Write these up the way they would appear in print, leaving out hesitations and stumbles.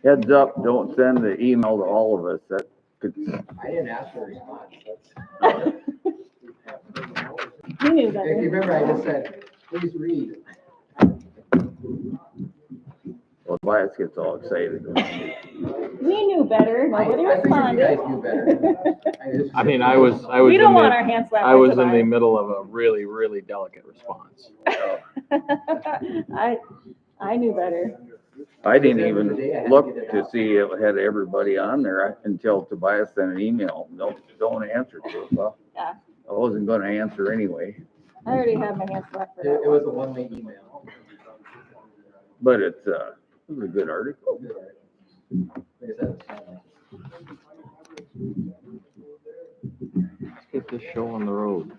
Heads up, don't send the email to all of us. That could, I didn't ask for a response. You knew If better. you remember, I just said, please read. well, Tobias gets all excited. We knew better. Nobody I figured you responded. guys knew better. I mean, I was We don't in want the, our hands slapped. I by was in the Tobias. middle of a really, really delicate response. I knew better. I didn't even look to see if it had everybody on there until Tobias sent an email. No, don't answer to it. Well, Yeah. I wasn't gonna answer anyway, I already had my hands slapped for It that. was a one-way email. but it was a good article. Like I said, it's fine. Let's get this show on the road.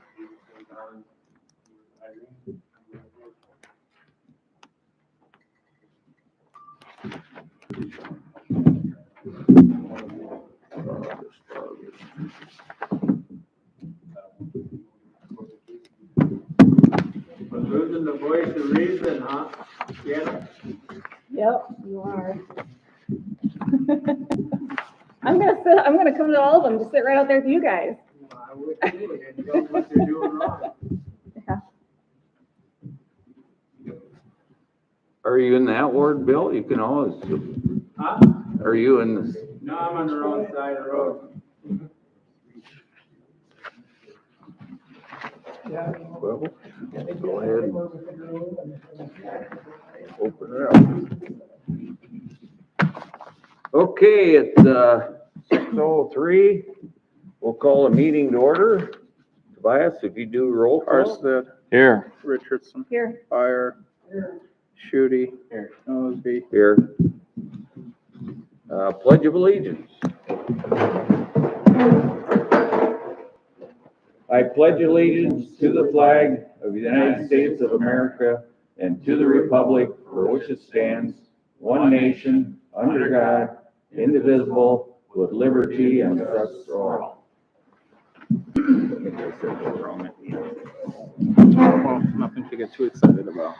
We're losing the voice of reason, huh? Yeah. Yep, you are. I'm gonna come to all of them, just sit right out there with you guys. I would too, and you know what they're doing wrong. Yeah. Are you in that ward, Bill? You can always, Huh? are you in this? No, I'm on the wrong side of the road. Well, go ahead and open it up. Okay, it's 6:03. We'll call a meeting to order. Tobias, if you do roll call. Arstead, Here. Richardson, Here. Fire, Shooty, Osby. Here. Pledge of allegiance. I pledge allegiance to the flag of the United States of America and to the republic for which it stands, one nation, under God, indivisible, with liberty and justice for all. Well, nothing to get too excited about.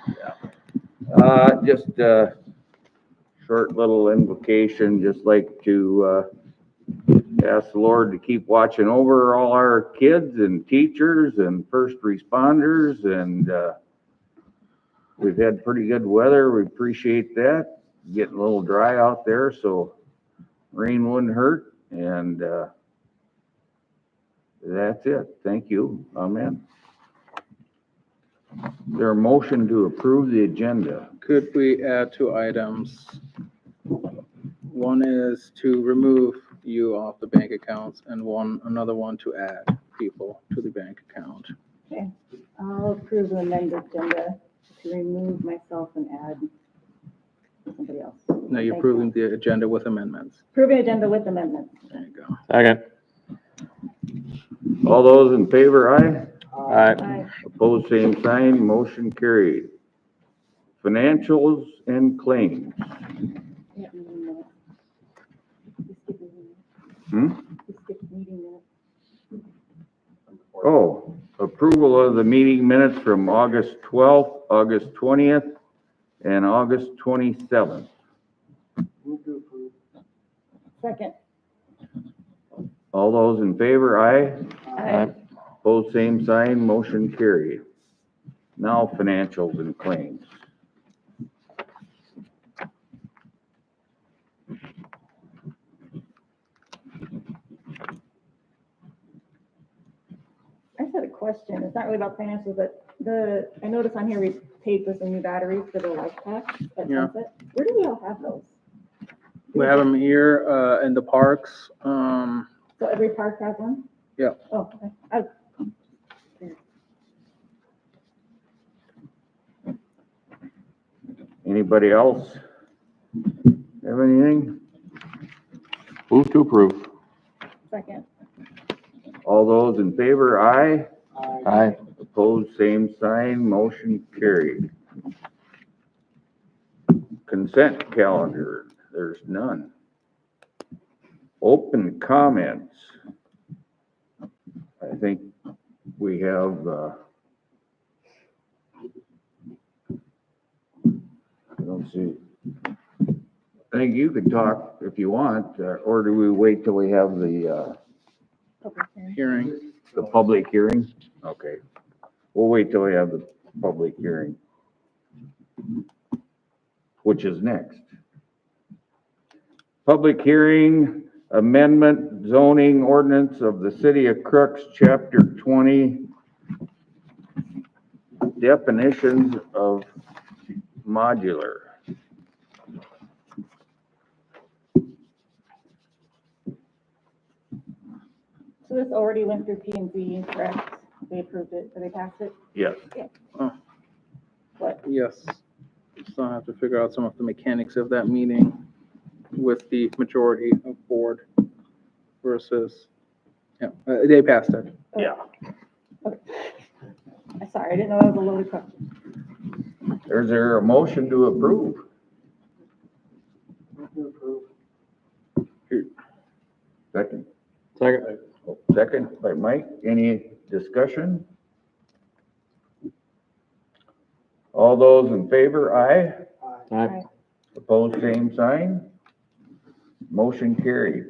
Just a short little invocation, just like to ask the Lord to keep watching over all our kids and teachers and first responders, and we've had pretty good weather. We appreciate that. Getting a little dry out there, so rain wouldn't hurt, and that's it. Thank you. Amen. Is there a motion to approve the agenda? Could we add 2 items? One is to remove you off the bank accounts, and another one to add people to the bank account. Okay. I'll approve the amended agenda to remove myself and add somebody else. Now you're Thank approving you. the agenda with amendments. Approving agenda with amendments. There you go. Second. All those in favor, aye? Aye. Aye. Opposed, same sign, motion carried. Financials and claims. Yeah, meeting minutes. We skipped meeting minutes. Hmm? We skipped meeting minutes. Oh, approval of the meeting minutes from August 12th, August 20th, and August 27th. Second. All those in favor, aye? Aye. Opposed, same sign, motion carried. Now financials and claims. I just had a question. It's not really about financials, but I noticed on here we paid for some new batteries for the life pack at Yeah. Sunset. Where do we all have those? We have them here in the parks. So every park has one? Yeah. Oh, okay. Anybody else have anything? Move to approve. Second. All those in favor, aye? Aye. Opposed, same sign, motion carried. Consent calendar, there's none. Open comments. I think we have, I don't see I think you could talk if you want, or do we wait till we have Public hearing. Hearing. the public hearing? Okay. We'll wait till we have the public hearing. Which is next. Public hearing, amendment zoning ordinance of the city of Crooks, chapter 20. Definitions of modular. So this already went through P and Z, correct? They approved it, or they passed it? Yes. What? Yes. So I have to figure out some of the mechanics of that meeting with the majority of board versus, yeah, they passed it. Yeah. I'm sorry, I didn't know that was a loaded question. Is there a motion to approve? Second. Second. Second by Mike. Any discussion? All those in favor, aye. Aye. Opposed, same sign. Motion carried.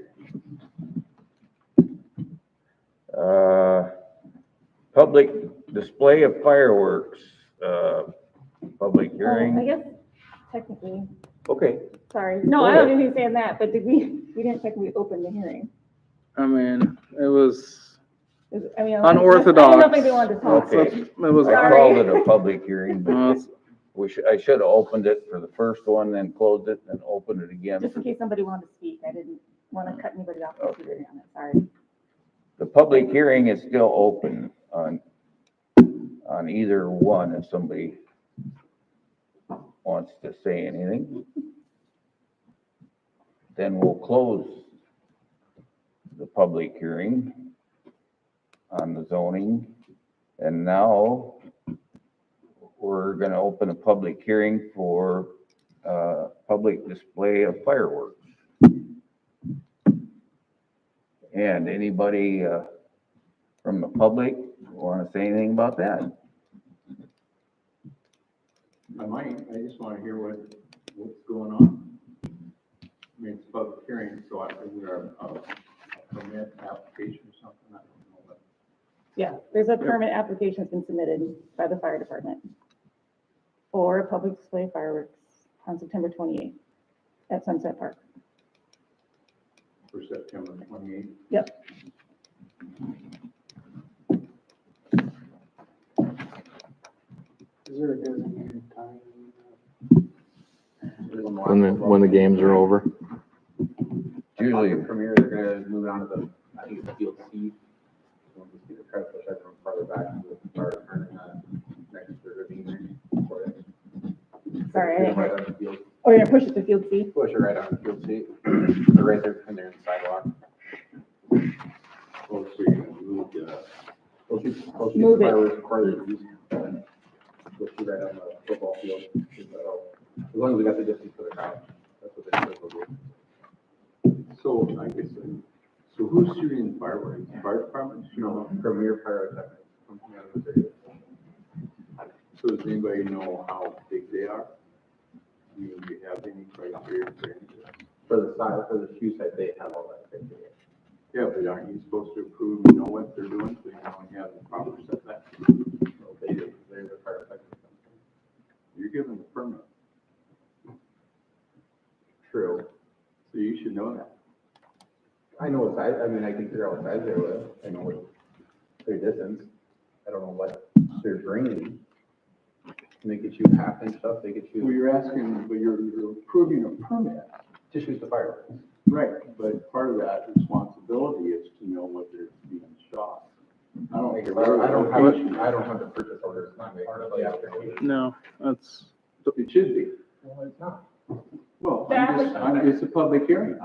Public display of fireworks, public I hearing. guess technically, Okay, sorry, no, I don't even think saying that, but we didn't technically open the hearing. I mean, it was I mean, unorthodox. I don't know if anybody wanted to talk. Okay. It was, I Sorry. called it a public hearing, well, but I should have opened it for the first one, then closed it, and opened it again. Just in case somebody wanted to speak, I didn't want to cut anybody off. Okay. On it. Sorry. The public hearing is still open on either one, if somebody wants to say anything. Then we'll close the public hearing on the zoning. And now we're gonna open a public hearing for, public display of fireworks. And anybody, from the public want to say anything about that? I might, I just want to hear what's going on. I mean, it's public hearing, so is there a permit application or something? I don't know, but Yeah, there's a permit application that's been submitted by the fire department for a public display of fireworks on September 28th at Sunset Park. for September 28th. Yep. Is there a designated time? When the games are over. Usually, Premier, they're gonna move on to the, I think it's field C. We'll just get the try to push that from farther back to the start, next to the ravine. Sorry, I didn't Right hear. on the field, Oh, you're gonna push it to field C? push it right on the field C. They're right there, and they're in the sidewalk. Oh, so you're gonna move the, Move it. Farther east. Push it right on the football field. As long as we got the distance for the crowd, that's what they said we'll do. so I guess, so who's shooting fireworks? Fire department? No, Premier Pyrotechnics, company out of the city. So does anybody know how big they are? I mean, do you have any criteria for any of that? For the side, for the shoe side, they have all that. criteria. Yeah, but aren't you supposed to approve, you know what they're doing, so you know you have the proper setback? So they do, they're the pyrotechnics company. You're given the permit, True. so you should know that. I know what size, I mean, I can figure out what size they're with, I know what their distance, I don't know what they're bringing. And they could shoot half-inch stuff, they could Well, shoot, you're asking, but you're approving a permit. to shoot the fireworks. Right. But part of that responsibility is to know what they're being shot. I don't think. I don't have the purchase order, it's not part of the application. no, that's, It should be. Well, it's not. Well, it's a public hearing.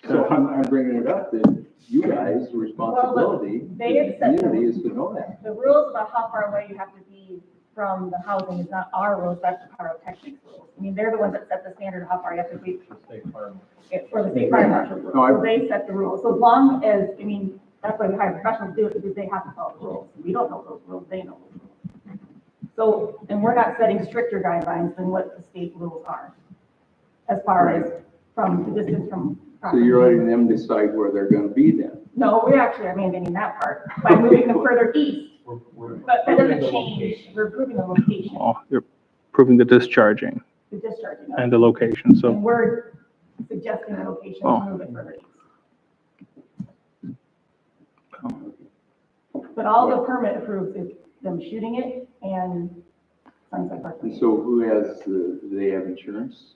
So I'm bringing it up that you guys' responsibility, they the had said- community is to know that. The rules about how far away you have to be from the housing is not our rules, that's the pyrotechnics rules. I mean, they're the ones that set the standard of how far you have to be for the state fire marshal. No, So they set the rules. So as long as, I mean, that's why we hire professionals to do it, because they have to follow the rules. We don't know those rules, they know those rules. So, and we're not setting stricter guidelines than what the state rules are, as far as from the distance from So property. you're letting them decide where they're gonna be then? No, we actually are mandating that part by moving them further east, but that doesn't change, we're approving the location, Oh, you're approving the discharging the discharging. and the location, so, And we're suggesting the location Oh. to move it further east. But all the permit approves is them shooting it and Sunset Park. And so who has, do they have insurance?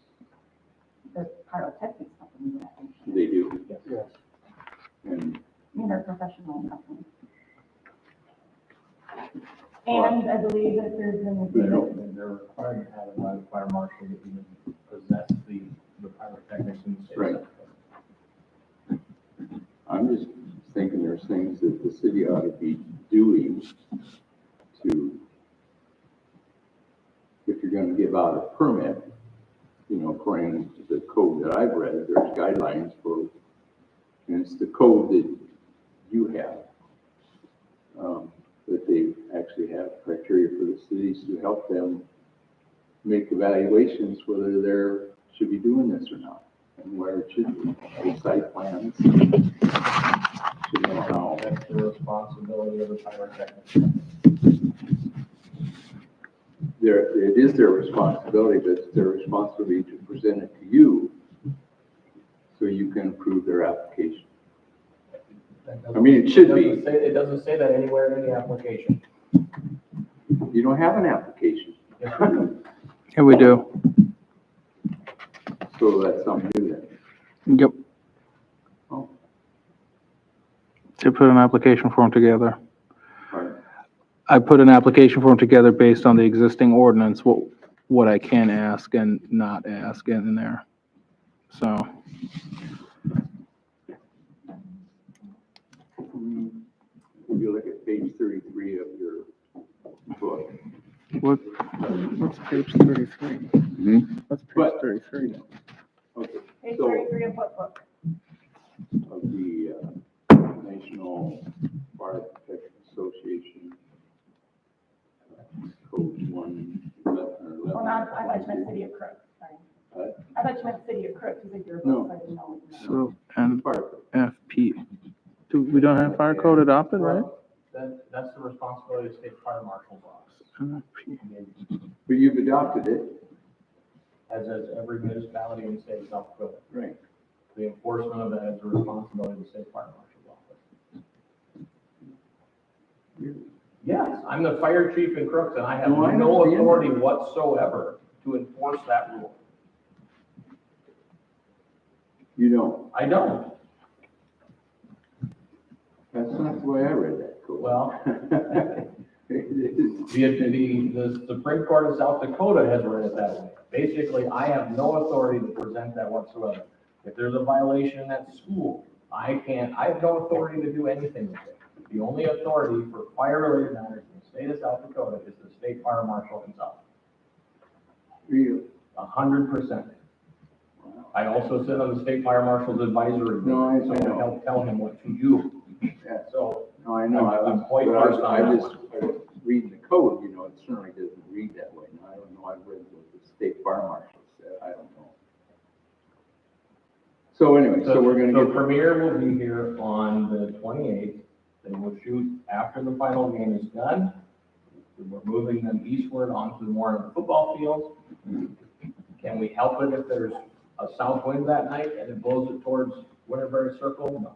The pyrotechnics company. They do. Yes. And I mean, they're professional companies. And I believe that there's an agreement. They're required to have it by the fire marshal to even possess the pyrotechnics in the state. Right. I'm just thinking there's things that the city ought to be doing to, if you're gonna give out a permit, you know, according to the code that I've read, there's guidelines for, and it's the code that you have. That they actually have criteria for the cities to help them make evaluations whether they're, should be doing this or not, and where it should be, the site plans. Should know how. That's the responsibility of the pyrotechnics. It is their responsibility, but it's their responsibility to present it to you so you can approve their application. I mean, it should be. It doesn't say that anywhere in the application. You don't have an application, yeah, we do. so that's something new then. Yep. Oh, To put an application form together. all right. I put an application form together based on the existing ordinance, what I can ask and not ask in there. So, If you look at page 33 of your book, what's page 33? What's page But- 33? okay, Page so 33 of what book? of the National Fire Protection Association, code 111 or 11. Well, not, I thought you meant City of Crooks, sorry. What? I thought you meant City of Crooks, because your No. book, I didn't know. So, and Fire code. FP. We don't have fire code adopted, right? That's the responsibility of the state fire marshal's office. FP. But you've adopted it. As every municipality in the state of South Dakota. Right. The enforcement of that is the responsibility of the state fire marshal's office. Yes, I'm the fire chief in Crooks, and I have No, I no understand. authority whatsoever to enforce that rule. You don't. I don't. That's not the way I read that code. Well, It is. the Supreme Court of South Dakota has read it that way. Basically, I have no authority to present that whatsoever. If there's a violation in that school, I have no authority to do anything with it. The only authority for fire-related matters in the state of South Dakota is the state fire marshal himself. Really? 100%. I also sit on the state fire marshal's advisory No, I board, so I know. help tell him what to do. Yeah. So, No, I know. I'm quite but versed on I that just, reading the code, you know, it certainly doesn't read that way. Now, I don't know, I've read what the state fire marshal said, I don't know. So anyway, so we're gonna So get, Premier will be here on the 28th. They will shoot after the final game is done. We're moving them eastward onto the more of the football field. Can we help it if there's a south wind that night and it blows it towards Winterberry Circle? No.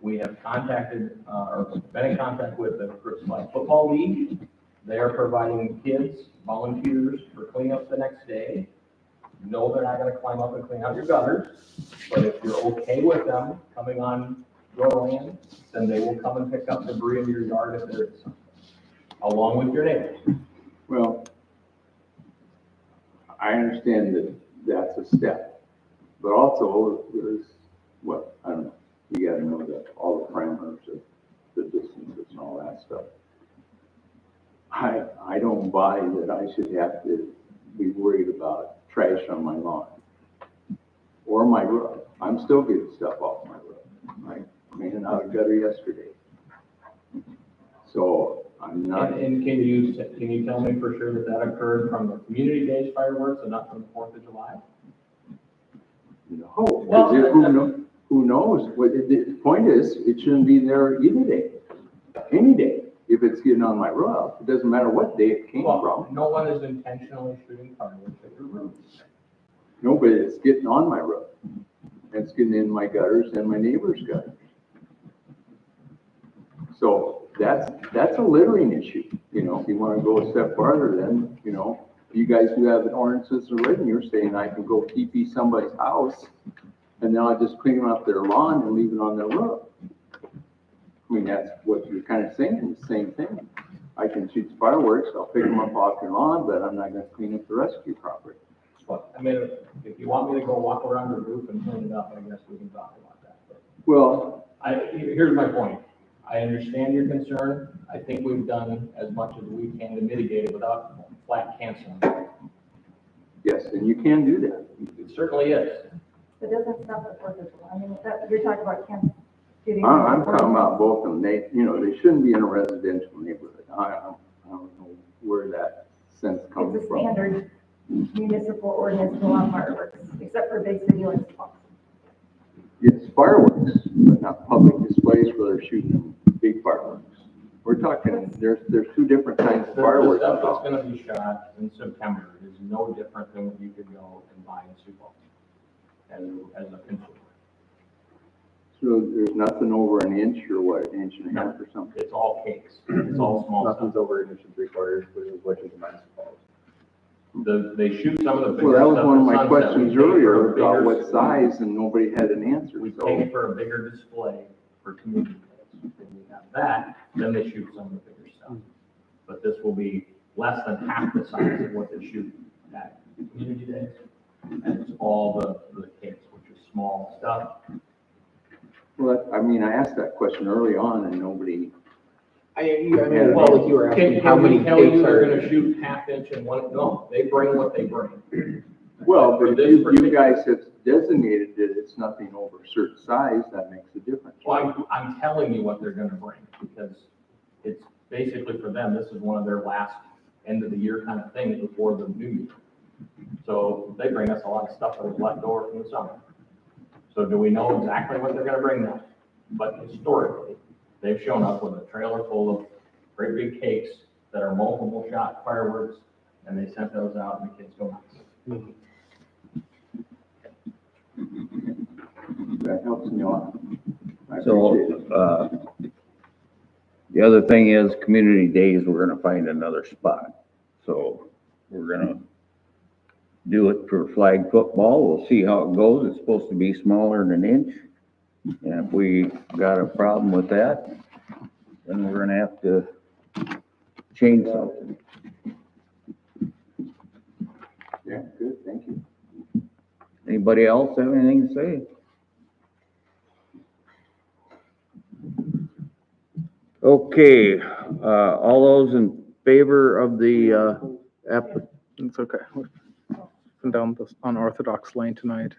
We have contacted, or been in contact with the Crooks City Football League. They are providing kids, volunteers for cleanup the next day. No, they're not gonna climb up and clean out your gutters, but if you're okay with them coming on your land, then they will come and pick up debris in your yard if there is some, along with your neighbors. well, I understand that that's a step, but also there's, what, I don't know, you gotta know that all the parameters of the distances and all that stuff. I don't buy that I should have to be worried about trash on my lawn or my roof. I'm still getting stuff off my roof. I cleaned out a gutter yesterday. So I'm not, And can you tell me for sure that that occurred from the Community Days fireworks and not from the 4th of July? No, Well, because who knows? The point is, it shouldn't be there either day, any day. If it's getting on my roof, it doesn't matter what day it came Well, from. no one is intentionally shooting fireworks at your roof. No, but it's getting on my roof. It's getting in my gutters and my neighbor's gutters. So that's a littering issue. You know, if you want to go a step farther, then, you know, you guys who have ordinances already, you're saying I can go TP somebody's house and then I'll just clean up their lawn and leave it on their roof. I mean, that's what you're kind of saying, the same thing. I can shoot fireworks, I'll pick them up off your lawn, but I'm not gonna clean up the rest of your property. But, I mean, if you want me to go walk around your roof and clean it up, I guess we can talk about that. But Well, here's my point. I understand your concern. I think we've done as much as we can to mitigate it without flat canceling. yes, and you can do that. It certainly is. It doesn't stop at 4th of July. I mean, you're talking about Kansas City. I'm talking about both of them. They, you know, they shouldn't be in a residential neighborhood. I don't know where that sense comes It's a from. standard municipal ordinance to allow fireworks, except for big city limits. Yes, fireworks, but not public displays where they're shooting big fireworks. We're talking, there's two different kinds of The fireworks. stuff that's gonna be shot in September is no different than what you could go and buy in Sioux Falls as a consumer. So there's nothing over an inch or what, an inch and a half or something? It's all cakes. It's all small stuff. Nothing's over an inch and 3/4, which is municipal. They shoot some of the bigger Well, that was stuff one of at my sunset. questions We pay for earlier a about bigger- what size, and nobody had an answer, We so. pay for a bigger display for community days. If we have that, then they shoot some of the bigger stuff. But this will be less than half the size of what they shoot at community days. And it's all the cakes, which is small stuff. Well, I mean, I asked that question early on and nobody, I mean, Well, like you were asking, how many Can we tell you cakes they're are? gonna shoot half inch and one, no, they bring what they bring. well, For but this if you particular- guys have designated that it's nothing over a certain size, that makes a difference. Well, I'm telling you what they're gonna bring, because it's basically for them, this is one of their last end of the year kind of things before the new year. So they bring us a lot of stuff that was left over from the summer. So do we know exactly what they're gonna bring now? But historically, they've shown up with a trailer full of great big cakes that are multiple shot fireworks, and they sent those out and the kids go nuts. That helps me a lot. I appreciate it. So, the other thing is, community days, we're gonna find another spot. So, we're gonna do it for flag football. We'll see how it goes. It's supposed to be smaller than an inch. And if we got a problem with that, then we're gonna have to change something. Yeah, good, thank you. Anybody else have anything to say? Okay, all those in favor of the, It's okay. We've been down this unorthodox lane tonight.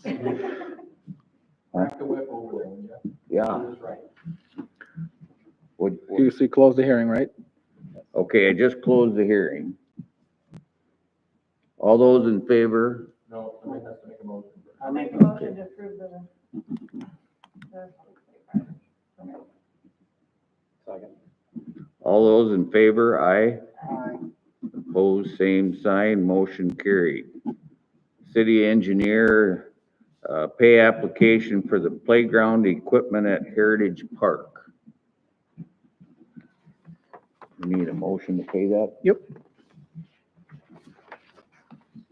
Crack the whip over there, would you? yeah, That's right. You see, close the hearing, right? okay, I just closed the hearing. All those in favor? No, somebody has to make a motion. I'll make a motion to approve the permit. Second. All those in favor, aye. Opposed, same sign, motion carried. City engineer, pay application for the playground equipment at Heritage Park. We need a motion to pay that? Yep.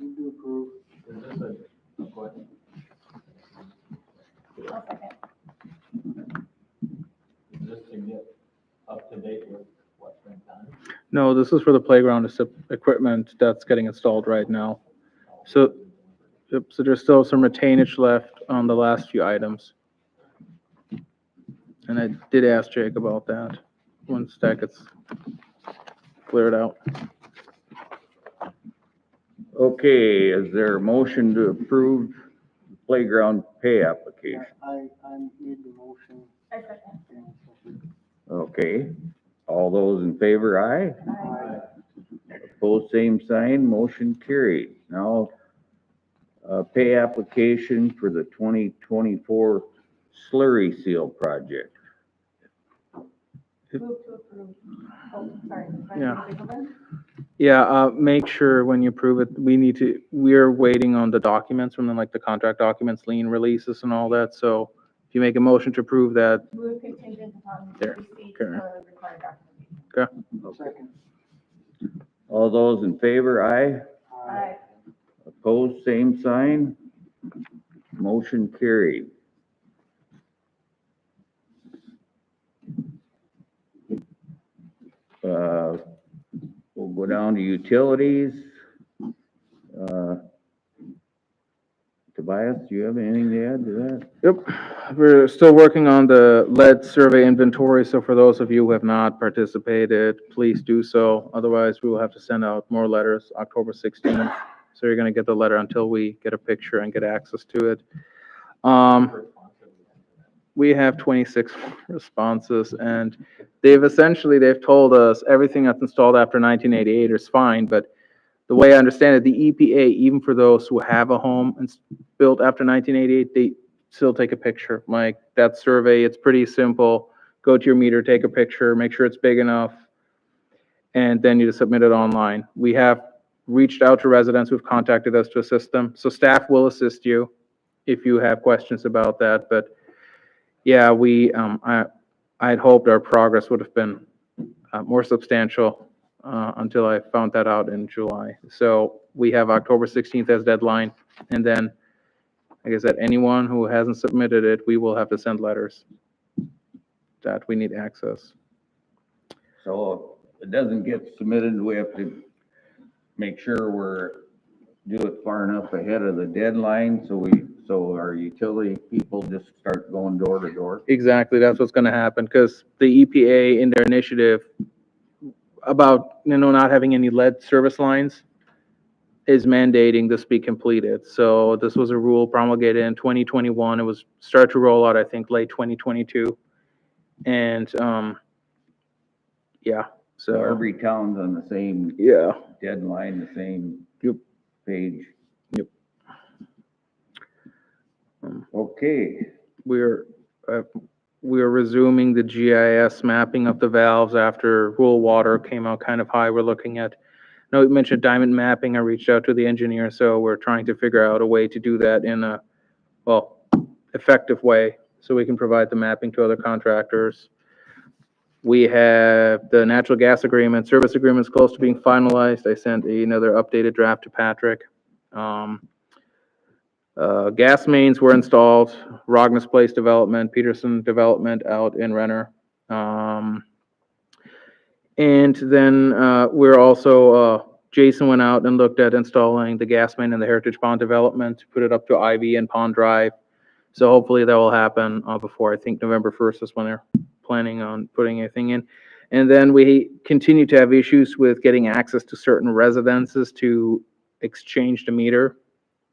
Is this a question? I'll second. Is this to get up to date with what's been done? No, this is for the playground equipment that's getting installed right now. So, yep, so there's still some retainage left on the last few items. And I did ask Jake about that, once that gets cleared out. Okay, is there a motion to approve playground pay application? I made the motion. I second. Okay, all those in favor, aye. Aye. Opposed, same sign, motion carried. Now, Pay application for the 2024 slurry seal project. Move to approve. Oh, sorry. Yeah. Yeah, make sure when you approve it, we're waiting on the documents from them, like the contract documents, lien releases and all that, so if you make a motion to approve that, Move contingent upon There, receipt okay. of required documentation. Second. All those in favor, aye. Aye. Opposed, same sign. Motion carried. We'll go down to utilities. Tobias, do you have anything to add to that? Yep, we're still working on the lead survey inventory, so for those of you who have not participated, please do so. Otherwise, we will have to send out more letters October 16th. So you're gonna get the letter until we get a picture and get access to it. We have 26 responses, and they've told us everything that's installed after 1988 is fine, but the way I understand it, the EPA, even for those who have a home and built after 1988, they still take a picture. Like that survey, it's pretty simple. Go to your meter, take a picture, make sure it's big enough, and then you just submit it online. We have reached out to residents who've contacted us to assist them, so staff will assist you if you have questions about that. But yeah, I had hoped our progress would have been more substantial until I found that out in July. So we have October 16th as deadline, and then, like I said, anyone who hasn't submitted it, we will have to send letters that we need access. So if it doesn't get submitted, we have to make sure do it far enough ahead of the deadline, so our utility people just start going door to door. Exactly, that's what's gonna happen, because the EPA in their initiative about, not having any lead service lines is mandating this be completed. So this was a rule promulgated in 2021. It was started to roll out, I think, late 2022. And, yeah, So so, every town's on the same yeah. deadline, the same Yep. page. Yep. Okay, We're resuming the GIS mapping of the valves after rural water came out kind of high. We're looking at, no, we mentioned diamond mapping. I reached out to the engineer, so we're trying to figure out a way to do that in a, effective way, so we can provide the mapping to other contractors. We have the natural gas agreement, service agreement's close to being finalized. I sent another updated draft to Patrick. Gas mains were installed, Rognus Place development, Peterson development out in Renner. And then we're also, Jason went out and looked at installing the gas main in the Heritage Pond development to put it up to Ivy and Pond Drive. So hopefully that will happen before, I think, November 1st is when they're planning on putting anything in. And then we continue to have issues with getting access to certain residences to exchange the meter.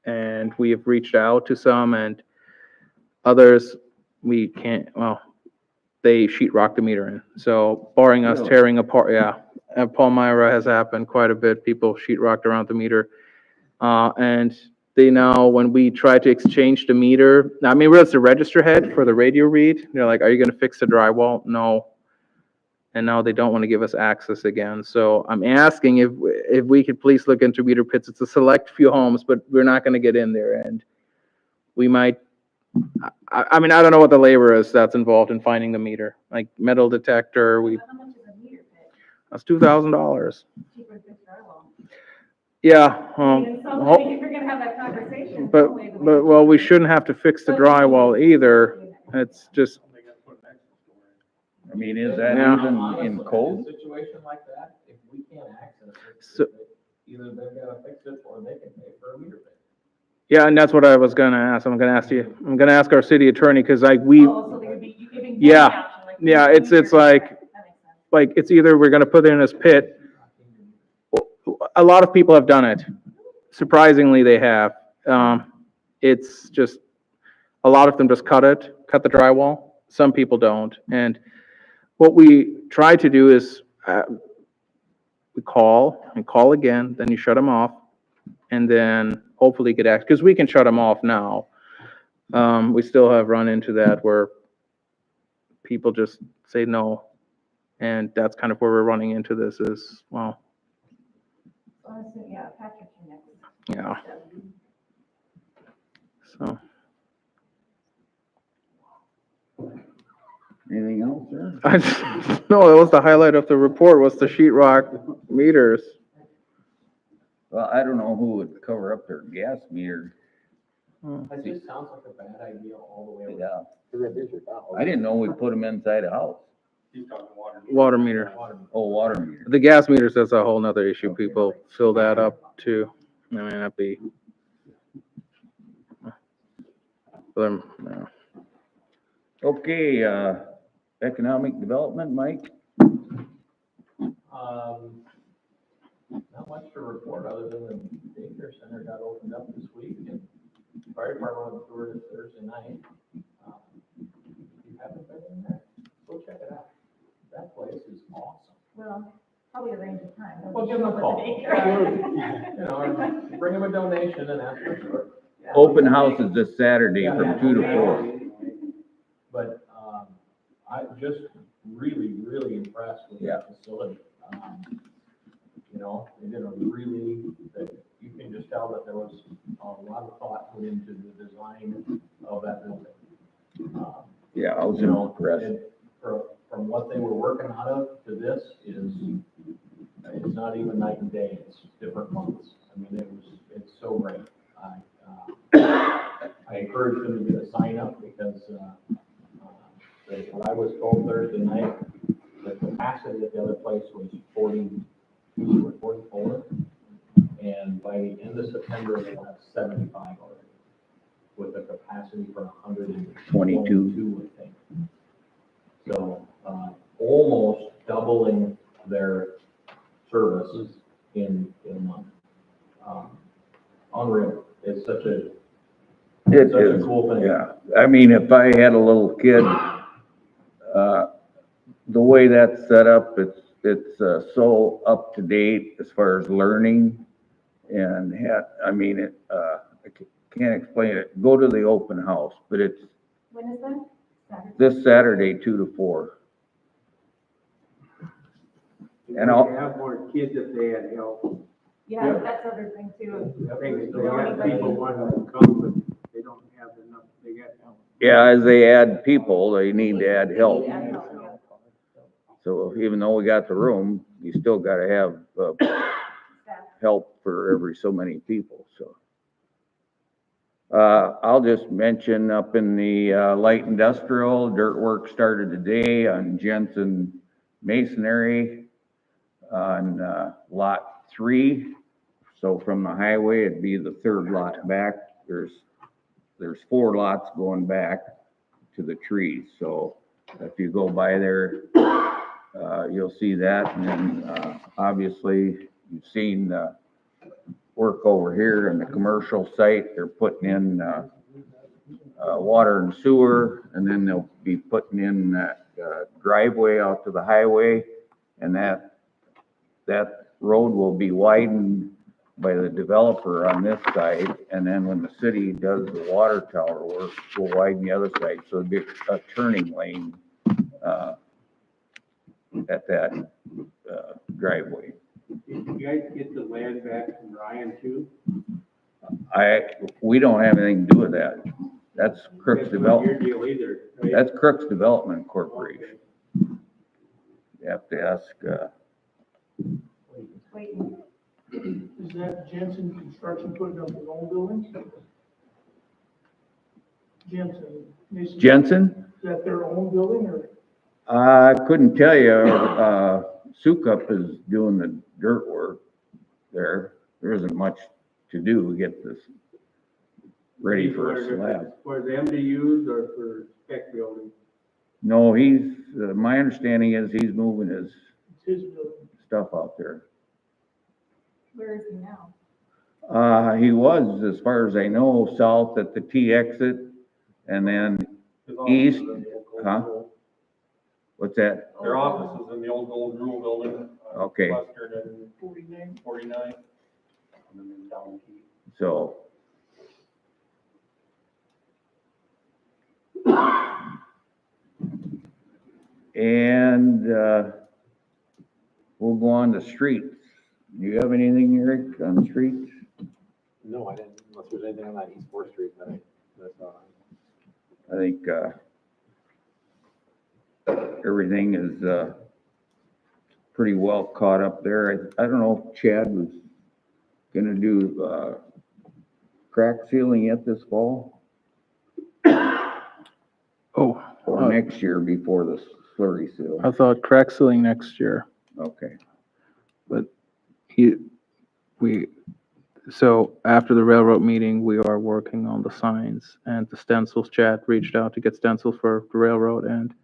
And we have reached out to some, and others, we can't, they sheetrock the meter in. So barring us Really? tearing apart, yeah. At Palmyra has happened quite a bit. People sheetrocked around the meter. And they now, when we try to exchange the meter, I mean, where's the register head for the radio read? They're like, are you gonna fix the drywall? No. And now they don't want to give us access again. So I'm asking if we could please look into meter pits. It's a select few homes, but we're not gonna get in there, and we might, I mean, I don't know what the labor is that's involved in finding the meter, like metal detector, How much is a meter pit? that's $2,000. Cheaper than drywall. Yeah, I mean, in some way, if you're gonna have that conversation. but, some way the but, way- well, we shouldn't have to fix the drywall either. It's just, I mean, is that Yeah. even Honestly, in code? a situation like that, if we can't access it, So- either they're gonna fix it or they can pay for a meter pit. yeah, and that's what I was gonna ask. I'm gonna ask our city attorney, because like we, Oh, so they would be giving them the Yeah. option, like, Yeah, you it's meter pit. like- That makes sense. like, it's either we're gonna put it in this pit. A lot of people have done it. Surprisingly, they have. It's just, a lot of them just cut the drywall. Some people don't. And what we try to do is, we call and call again, then you shut them off. And then hopefully get access, because we can shut them off now. We still have run into that where people just say no. And that's kind of where we're running into this is, well, Honestly, yeah, Patrick's your next. yeah. So, Anything else, sir? no, that was the highlight of the report, was the sheetrock meters. Well, I don't know who would cover up their gas meter. That just sounds like a bad idea all the way around. Yeah. I didn't know we put them inside a house. He's talking water. Water meter. Oh, water meter. The gas meters, that's a whole nother issue. People fill that up too. I mean, that'd be. But, no. Okay, economic development, Mike? Not much to report other than the daycare center got opened up this week and fire department went through it Thursday night. If you haven't been in there, go check it out. That place is awesome. Well, probably arrange a time. Well, give them a call. You know, or bring them a donation and ask them for. Open house is this Saturday from 2 to 4. But, I just really, really impressed with Yeah. that facility. You know, they did a really, you can just tell that there was a lot of thought put into the design of that building. Yeah, I was You know, impressed. from what they were working out of to this is, it's not even night and day, it's different months. I mean, it's so great. I encourage them to get a sign up because, what I was told Thursday night, the capacity at the other place was 42 or 44. And by the end of September, they'll have 75 already, with a capacity for 122, I think. So, almost doubling their services in a month. Unreal. It's such a cool thing. Yeah, I mean, if I had a little kid, the way that's set up, it's so up to date as far as learning and I mean, I can't explain it. Go to the open house, but it's When is that? Saturday? this Saturday, 2 to 4. And I'll have more kids if they had help. Yeah, that's the other thing too. They have people wanting to come, but they don't have enough, they got help. Yeah, as they add people, they need to add help. Yeah, yeah. So even though we got the room, you still gotta have, help for every so many people, so. I'll just mention up in the, light industrial, dirt work started today on Jensen Masonry on, lot 3. So from the highway, it'd be the third lot back. There's 4 lots going back to the trees, so if you go by there, you'll see that, and then, obviously, you've seen, work over here in the commercial site. They're putting in, water and sewer, and then they'll be putting in that, driveway out to the highway, and that road will be widened by the developer on this side, and then when the city does the water tower work, we'll widen the other side, so it'll be a turning lane, at that, driveway. Did you guys get the land back from Ryan too? We don't have anything to do with that. That's Crooks That's not your Development, deal either, right? that's Crooks Development Corporation. You have to ask, Waiting. Is that Jensen Construction putting up his own buildings? Jensen. Jensen? Is that their own building or? I couldn't tell you, Sukup is doing the dirt work there. There isn't much to do to get this ready for a slab. For them to use or for spec building? No, my understanding is he's moving his It's his building. stuff out there. Where is he now? He was, as far as I know, south at the T exit and then east, huh? What's that? Their office is in the old Gold Rule building. Okay. Western and 49. So And, we'll go on to streets. Do you have anything, Eric, on streets? No, I didn't, unless there's anything on that East Fourth Street that that's, I think, everything is, pretty well caught up there. I don't know if Chad was gonna do, crack sealing yet this fall Oh, or next year before the slurry seal. I thought crack sealing next year. Okay. So after the railroad meeting, we are working on the signs and the stencils. Chad reached out to get stencils for the railroad, and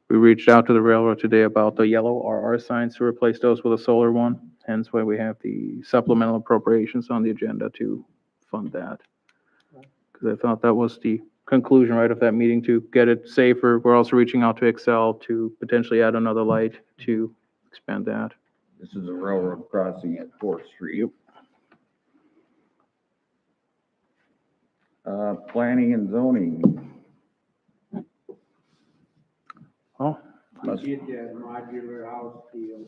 we reached out to the railroad today about the yellow RR signs to replace those with a solar one. Hence why we have the supplemental appropriations on the agenda to fund that. Because I thought that was the conclusion, right, of that meeting, to get it safer. We're also reaching out to Excel to potentially add another light to expand that. This is a railroad crossing at 4th Street. Planning and zoning. Oh, We did that modular house deal.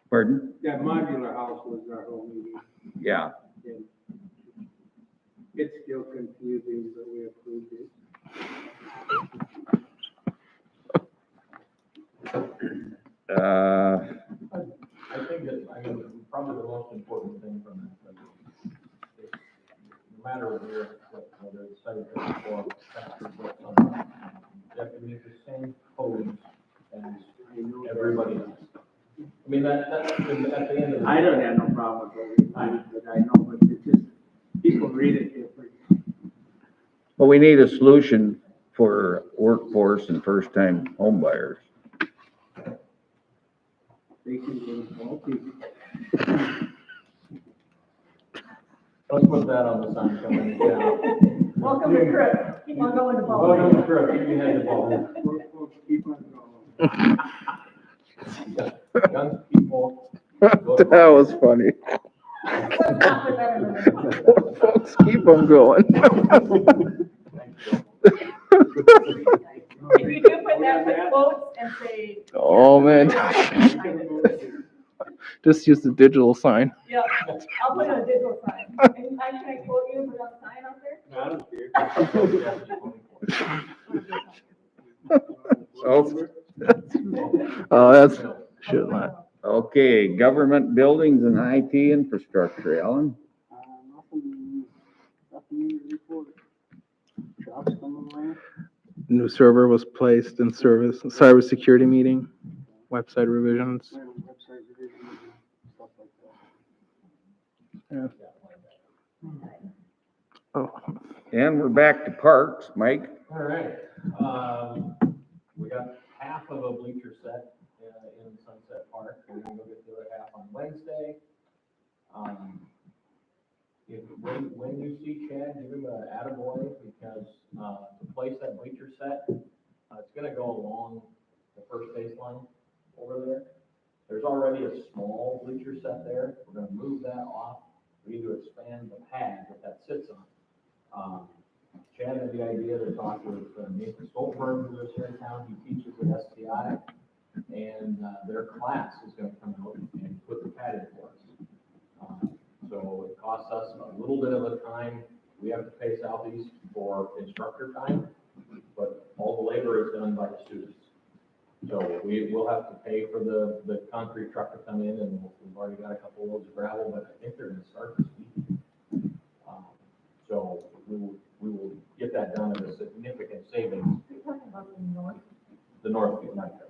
Pardon? That modular house was our whole meeting. Yeah. And it's still confusing, but we approved it. I think that, I mean, probably the most important thing from that, is no matter whether it's site or factory or something, you have to meet the same codes as everybody else. I mean, that's at the end of the day. I don't have no problem with it, but I know, but it's just, people read it different. Well, we need a solution for workforce and first-time homebuyers. They can go faulty. Let's put that on the sign coming down. Welcome to Crooks. Keep on going to ball. Welcome to Crooks, you had the ball. Folks, keep on going. Young people. that was funny. Let's not put that in the Folks, keep on going. If you do put that with quotes and say. Oh, man. Just use the digital sign. Yeah, I'll put a digital sign. And I can quote you and put a sign out there? I don't care. Oh, that's, shit, man. Okay, government buildings and IT infrastructure, Alan? Nothing to report. Jobs coming along. New server was placed in service, cybersecurity meeting, website revisions. Website revision, stuff like that. Yeah. Oh, And we're back to parks, Mike. All right, we got half of a bleacher set in Sunset Park. We're gonna go get the other half on Wednesday. When you see Chad, give him an attaboy, because to place that bleacher set, it's gonna go along the first baseline over there. There's already a small bleacher set there. We're gonna move that off. We need to expand the pad that sits on. Chad had the idea to talk with Nathan Stoltenberg, who lives here in town. He teaches at STI, and their class is gonna come out and put the pad in for us. So it costs us a little bit of a time. We have to pay Southeast for instructor time, but all the labor is done by the students. So we will have to pay for the concrete truck to come in, and we've already got a couple loads of gravel, but I think they're gonna start this week. So we will get that done at a significant savings. You're talking about the north. The north view, not there.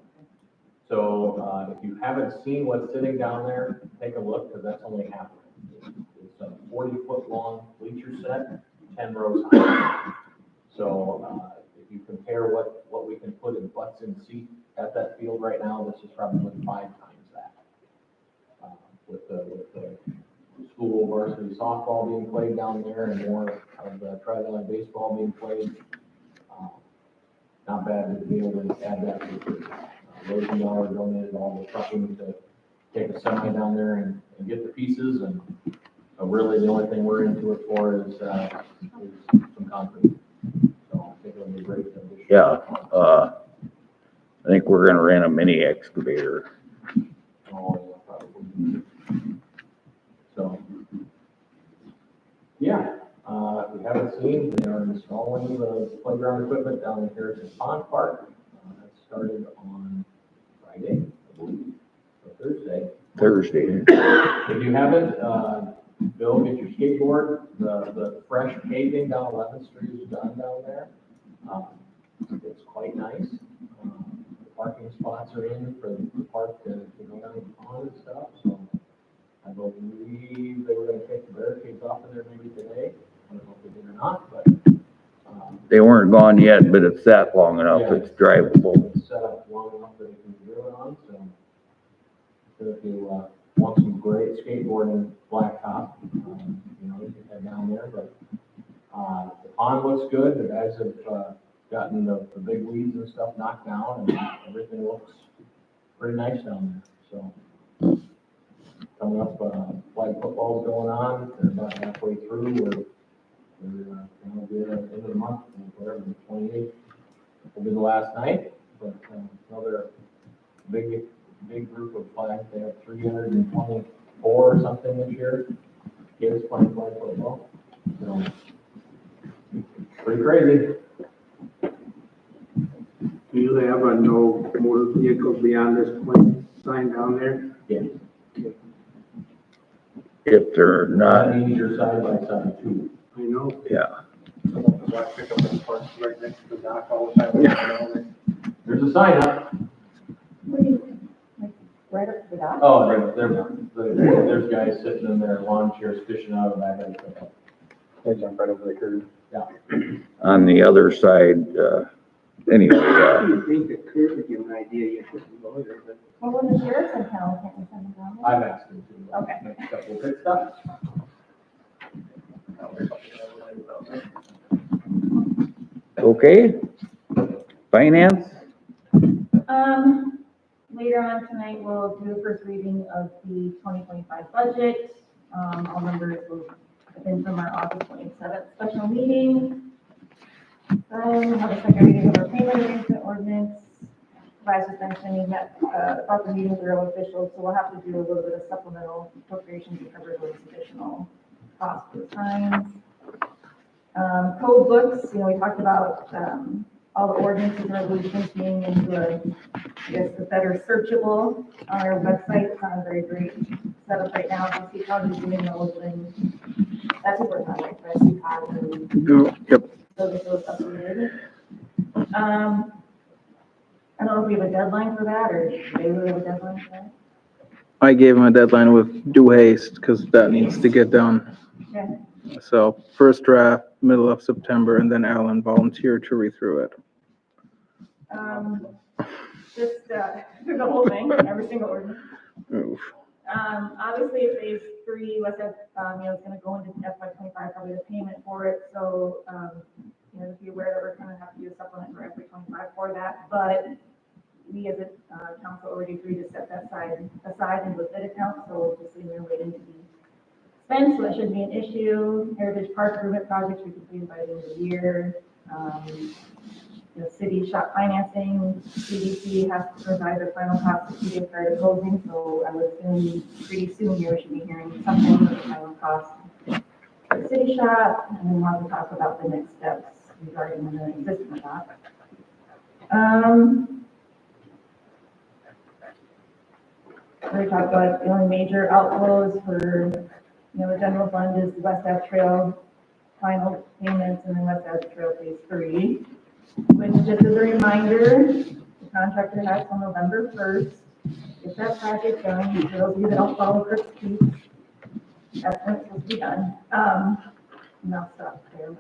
So, if you haven't seen what's sitting down there, take a look, because that's only half of it. It's a 40-foot long bleacher set, 10 rows high. So, if you compare what we can put in butts in seat at that field right now, this is probably 5 times that. With the school varsity softball being played down there and more of the Tri-Valley baseball being played. Not bad to be able to add that to the $1,000 donated all the trucking to take a semi down there and get the pieces, and really the only thing we're into it for is some concrete. So I think it'll be great. Yeah, I think we're gonna rent a mini excavator. Oh, yeah, probably. So, yeah, if you haven't seen, they are installing the playground equipment down in Harrison Pond Park. That started on Friday, I believe, or Thursday. If you haven't, Bill, get your skateboard. The fresh paving down 11th Street is done down there. It's quite nice. The parking spots are in for the park to go down the pond and stuff, so I believe they were gonna take the barricades off of there maybe today. I don't know if they did or not, but, They weren't gone yet, but it's sat long enough, Yeah. it's drivable. it's set up long enough that it can be driven on, so if you, want some great skateboarding blacktop, you know, you can head down there, but, the pond looks good, the guys have, gotten the big weeds and stuff knocked down, and everything looks pretty nice down there, so. Coming up, flag football's going on, they're about halfway through, gonna be at the end of the month, whatever, the 28th will be the last night, but, another big group of flags, they have 324 or something this year, kids playing flag football, so, pretty crazy. Do you have a no motor vehicles beyond this point sign down there? Yeah. If they're That not, means you're side by side too. I know. yeah. Black pickup in the park right next to the dock all the time. There's a sign up. What do you, like, right up to the dock? Oh, there's guys sitting in their lawn chairs fishing out of the back of the pickup. They jump right over the curb. On the other side, anyway, I think the curb would give an idea, you couldn't go there, but. Well, when the sheriff's in town, can't we send them down there? I've asked him to. Okay. Make a couple of pit stops. okay? Finance? Later on tonight, we'll do a first reading of the 2025 budget. All numbers will have been from our August 27th special meeting. We'll have a second reading of our payment arrangement ordinance. Vice was mentioning that, about the meeting with the rail officials, so we'll have to do a little bit of supplemental appropriations to cover those additional costs for the signs. Code books, we talked about, all the ordinances and resolutions being into a better searchable on our website. It's not a very great setup right now. If you see how you're doing those, then that's what we're talking about, right? See how to Yep. those updated. I don't know if we have a deadline for that, or they will have a deadline for that. I gave him a deadline with due haste, because that needs to get done. Okay. So first draft, middle of September, and then Alan volunteered to read through it. Just, through the whole thing, every single ordinance. Oof. Obviously, phase 3, what's that, it's gonna go into FY25, probably the payment for it, so, just be aware that we're gonna have to do a supplement for FY25 for that, but we as a, council already agreed to set that aside into a bid account, so we'll just leave it waiting to be spent, so that shouldn't be an issue. Heritage Park improvement projects we completed by the end of the year. City shop financing, CDC has to provide the final cost of 2 days prior to closing, so I would assume pretty soon here we should be hearing something of the final cost for the city shop, and then we'll have to talk about the next steps regarding the existing shop. We talked about the only major outflows for, the general fund is the West Ave Trail final payments and then West Ave Trail phase 3. Which, just as a reminder, the contractor has on November 1st, get that project done. For those of you that don't follow Crooks City, that's when it's supposed to be done. And I'll stop there.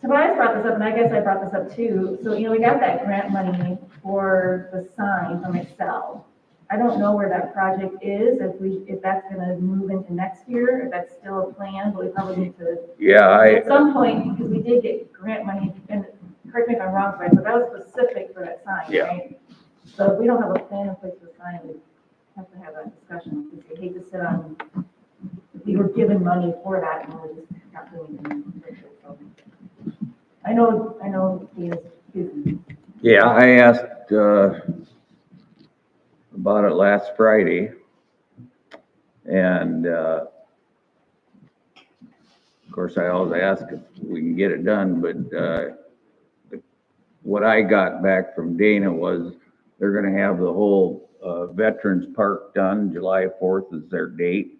Tobias brought this up, and I guess I brought this up too. So, we got that grant money for the sign from Excel. I don't know where that project is, if that's gonna move into next year, if that's still a plan, but we probably need to. Yeah, At some point, because we did get grant money, and correct me if I'm wrong, but that was specific for that sign, Yeah. right? So if we don't have a plan in place for the sign, we have to have a discussion, because we hate to sit on, if we were given money for that, and we're just not doing anything with it, so. I know he is busy. Yeah, I asked, about it last Friday. And, of course, I always ask if we can get it done, but, what I got back from Dana was they're gonna have the whole, Veterans Park done, July 4th is their date.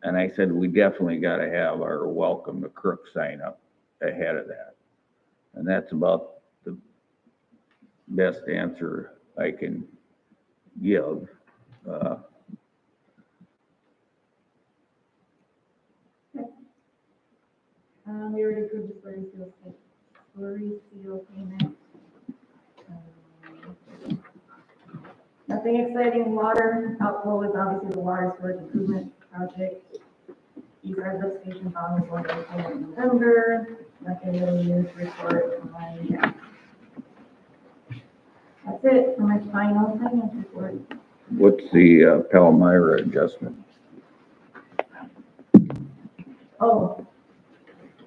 And I said, we definitely gotta have our welcome to Crooks sign up ahead of that. And that's about the best answer I can give. We already approved the slurry seal payment. Nothing exciting. Water outflow is obviously the water storage improvement project. East Side Lift Station bond was going to open in November. Nothing really new to report on. That's it for my final finance report. What's the Palmyra adjustment? Oh.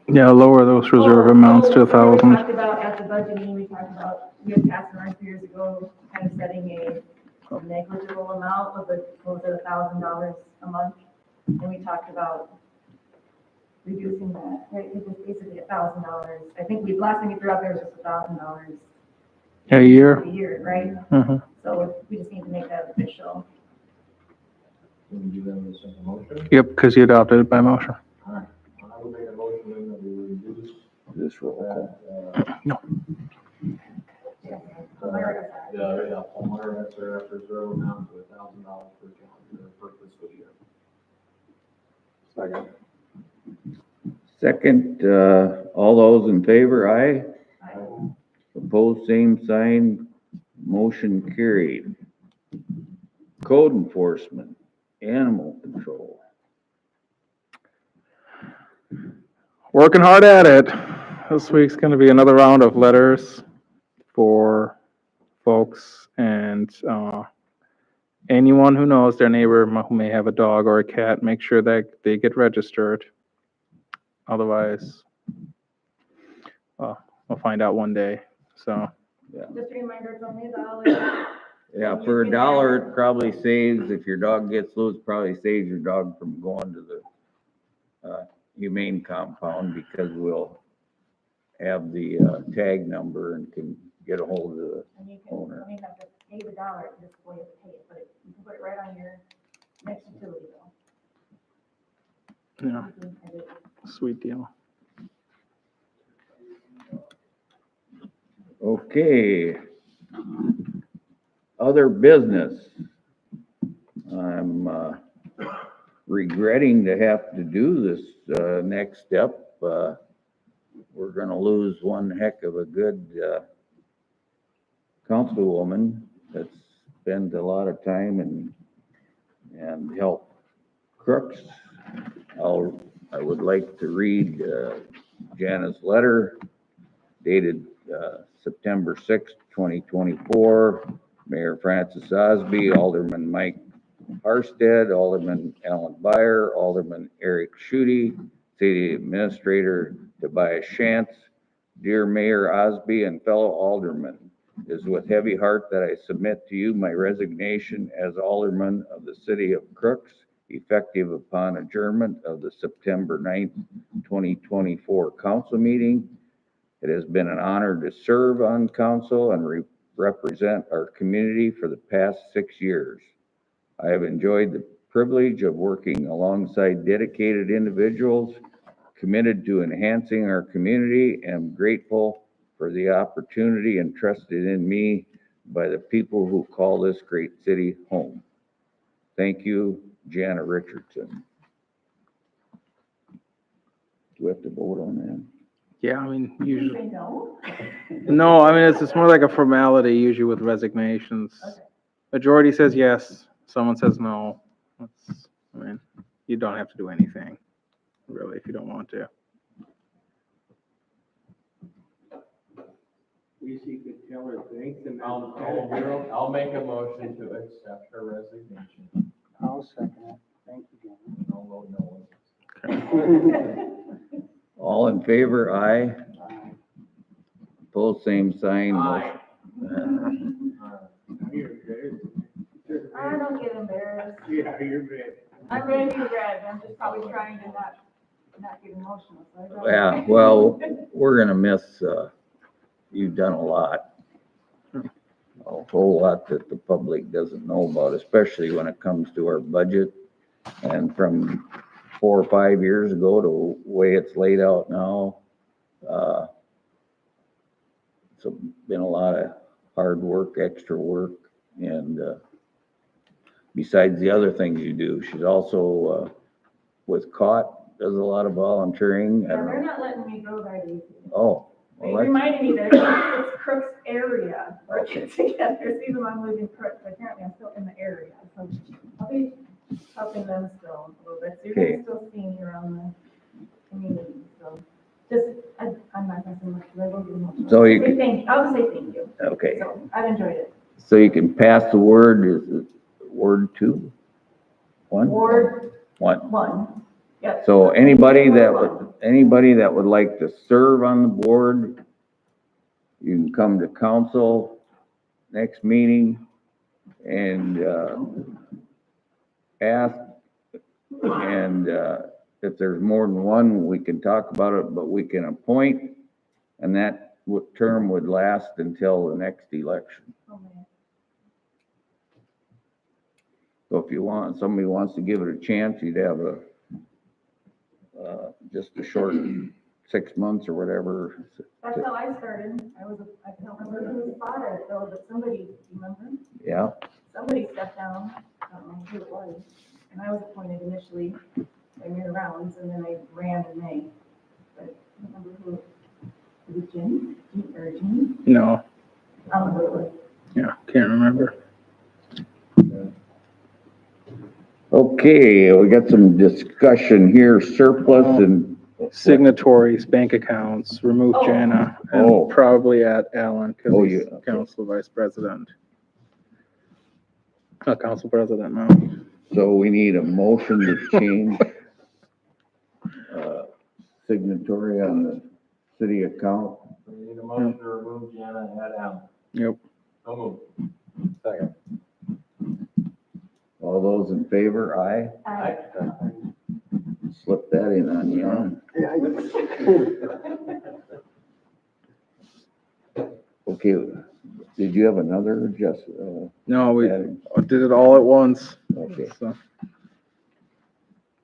Yeah, lower those reserve amounts to We 1,000. talked about at the budget meeting, we talked about, we had passed around 2 years ago, kind of setting a negligible amount of the, what was it, $1,000 a month? And we talked about reducing that, right? It was basically $1,000. I think last thing we threw out there was just $1,000 A year. a year, right? Mhm. So we just need to make that official. Can we do that with a simple motion? Yep, because you adopted it by motion. All right, I will make a motion then that we reduce This roll call. that, Palmyra. Palmyra SRF reserve amount to $1,000 per calendar per fiscal year. Second. Second, all those in favor, aye. Aye. Opposed, same sign, motion carried. Code enforcement, animal control. Working hard at it. This week's gonna be another round of letters for folks and, anyone who knows their neighbor who may have a dog or a cat, make sure that they get registered. Otherwise, we'll find out one day, so. Just a reminder, it's only $1. Yeah, for $1, it probably saves, if your dog gets loose, probably saves your dog from going to the, humane compound, because we'll have the, tag number and can get a hold of the And you can, owner. you have to pay the $1, just go ahead and pay it, but you can put it right on your next utility bill. Yeah, sweet deal. Okay. Other business. I'm regretting to have to do this next step. We're gonna lose one heck of a good councilwoman that's spent a lot of time and helped Crooks. I would like to read Jana's letter dated September 6th, 2024. Mayor Francis Osby, Alderman Mike Harstead, Alderman Alan Byer, Alderman Eric Schutte, City Administrator Tobias Shantz. Dear Mayor Osby and fellow aldermen, it is with heavy heart that I submit to you my resignation as alderman of the city of Crooks, effective upon adjournment of the September 9th, 2024 council meeting. It has been an honor to serve on council and represent our community for the past 6 years. I have enjoyed the privilege of working alongside dedicated individuals committed to enhancing our community, and am grateful for the opportunity entrusted in me by the people who call this great city home. Thank you, Jana Richardson. Do we have to vote on that? Yeah, I mean, You usually, say no? no, I mean, it's more like a formality usually with resignations. Okay. Majority says yes, someone says no. I mean, you don't have to do anything, really, if you don't want to. Wish you could tell her thanks and I'll make a motion to accept her resignation. I'll second it. Thank you, No vote, no. All in favor, aye. John. opposed, same sign. Aye. You're good. I don't get embarrassed. Yeah, you're good. I'm ready to grab, I'm just probably trying to not get emotional, so I don't. Yeah, well, we're gonna miss, you've done a lot. A whole lot that the public doesn't know about, especially when it comes to our budget. And from 4 or 5 years ago to the way it's laid out now, it's been a lot of hard work, extra work, and, besides the other things you do, she's also, with COT, does a lot of volunteering. I Yeah, don't they're know. not letting me go that easy. Oh, They well, that's, reminded me that it's Crooks area, working together, see them, I'm moving Crooks, but apparently I'm still in the area, so I'll be helping them still a little bit, so you're Okay. gonna still see me around the community, so. Just, I'm not gonna say much, because I will get emotional. So you I'll just say thank you, okay. so, I've enjoyed it. So you can pass the word, is it word 2? 1? Ward 1. 1, yep. So anybody that Ward would like to serve on the board, you can come to council next meeting and, ask. And, if there's more than one, we can talk about it, but we can appoint. And that term would last until the next election. one. Oh, man. So if somebody wants to give it a chance, you'd have just a short 6 months or whatever. That's how I started, I don't remember who fought it though, but somebody, remember? Yeah, Somebody stepped down, I don't know who it was, and I was appointed initially by mere rounds, and then I ran in May. But I don't remember who, was it Jim? Or Jim? No, I don't know who it was. yeah, can't remember. okay, we got some discussion here, surplus and. Signatories, bank accounts, remove Oh. Jana, Oh. and probably add Alan, Oh, because he's yeah, okay. council vice president. Council president now. So we need a motion to change, signatory on the city account. So we need a motion to remove Jana and add Alan. Yep. So moved. Second. All those in favor, aye? I Slip that in on you, huh? Okay, did you have another No, we added? did it all at once. Okay. So,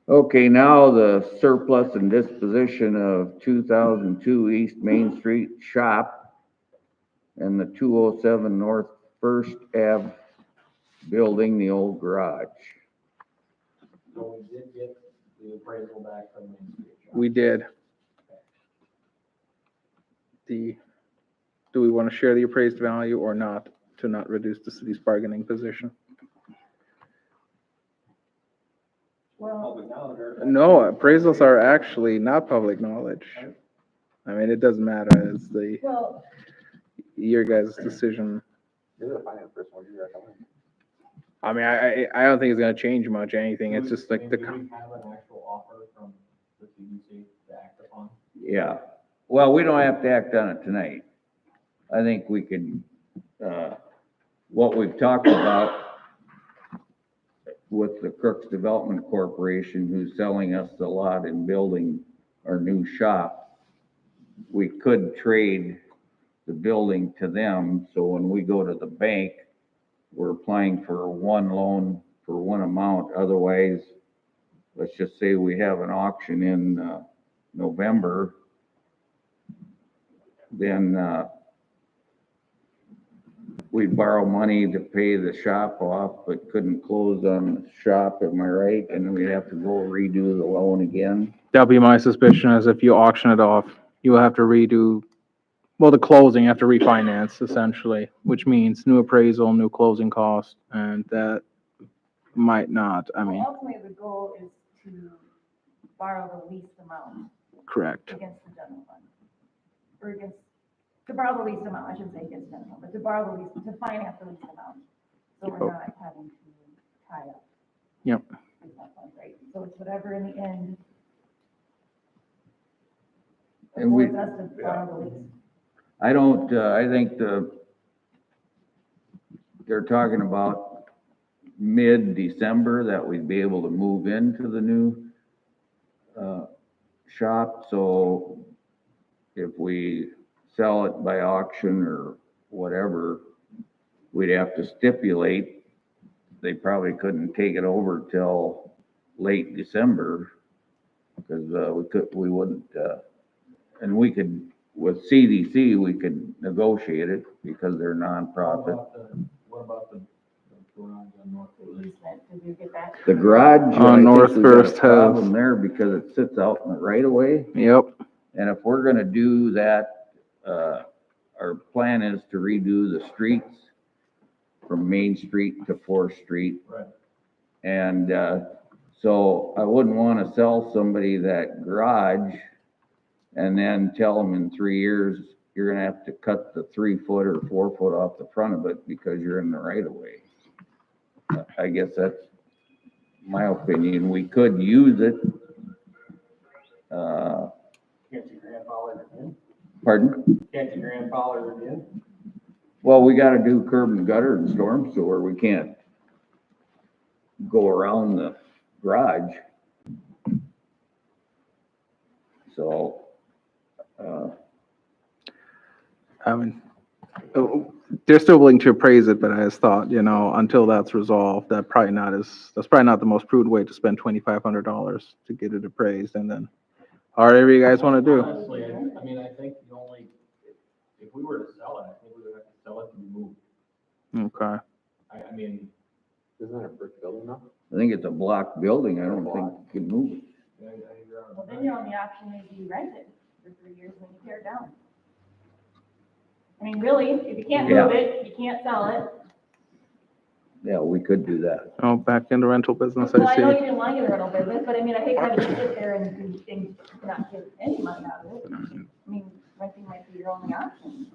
Okay, now the surplus and disposition of 2002 East Main Street shop and the 207 North First Ave building, the old garage. So we did get the appraisal back from Main Street. we did. Do we want to share the appraised value or not, to not reduce the city's bargaining position? well, No, appraisals are actually not public knowledge. I mean, it doesn't matter, it's well, your guys' decision. You're the finance person, what do you recommend? I mean, I don't think it's gonna change much, anything, it's just like Do the, we have an actual offer from the CDC to act upon? Yeah, well, we don't have to act on it tonight. I think we can, what we've talked about with the Crooks Development Corporation, who's selling us the lot and building our new shop, we could trade the building to them, so when we go to the bank, we're applying for one loan for one amount. Otherwise, let's just say we have an auction in November, then we'd borrow money to pay the shop off, but couldn't close on the shop, am I right? And then we'd have to go redo the loan again. that'll be my suspicion, is if you auction it off, you will have to redo, well, the closing, you have to refinance essentially, which means new appraisal, new closing cost, and that might not, I mean, ultimately the goal is to borrow the least amount correct. against the general fund. Or against, to borrow the least amount, I shouldn't say against general, but to borrow the least, to finance the least amount. So we're not having to tie up. Yep. It's not fun, right? So it's whatever in the end. And we- affords us to borrow the least. I don't, I think they're talking about mid-December that we'd be able to move into the new, shop, so if we sell it by auction or whatever, we'd have to stipulate, they probably couldn't take it over till late December, because, we wouldn't, and we could, with CDC, we could negotiate it because they're nonprofit. What about the garage on North Louis? Easement, did you get that? The garage, On I think North we got a First has- problem there because it sits out in the right of way. Yep. And if we're gonna do that, our plan is to redo the streets from Main Street to Fourth Street. Right. And, so I wouldn't wanna sell somebody that garage and then tell them in 3 years, you're gonna have to cut the 3 foot or 4 foot off the front of it because you're in the right of way. I guess that's my opinion. We could use it. Can't you grandfather it in? Pardon? Can't you grandfather it in? Well, we gotta do curb and gutter and storm sewer. We can't go around the garage. So, I mean, they're still willing to appraise it, but I just thought, until that's resolved, that's probably not the most prudent way to spend $2,500 to get it appraised, and then, whatever you guys wanna do. Honestly, I mean, I think the only, if we were to sell it, I think we would have to sell it to be moved. Okay. I mean, Isn't that a brick building now? I think it's a block building. I don't think you can move it. Well, then you're on the option is you rent it for 3 years and then you tear it down. I mean, really, if you can't Yeah. move it, you can't sell it. Yeah, we could do that. Oh, back in the rental business, Well, I I know you see. didn't want to get a rental business, but I mean, I hate having to sit there and do things, not get any money out of it. I mean, renting might be your only option.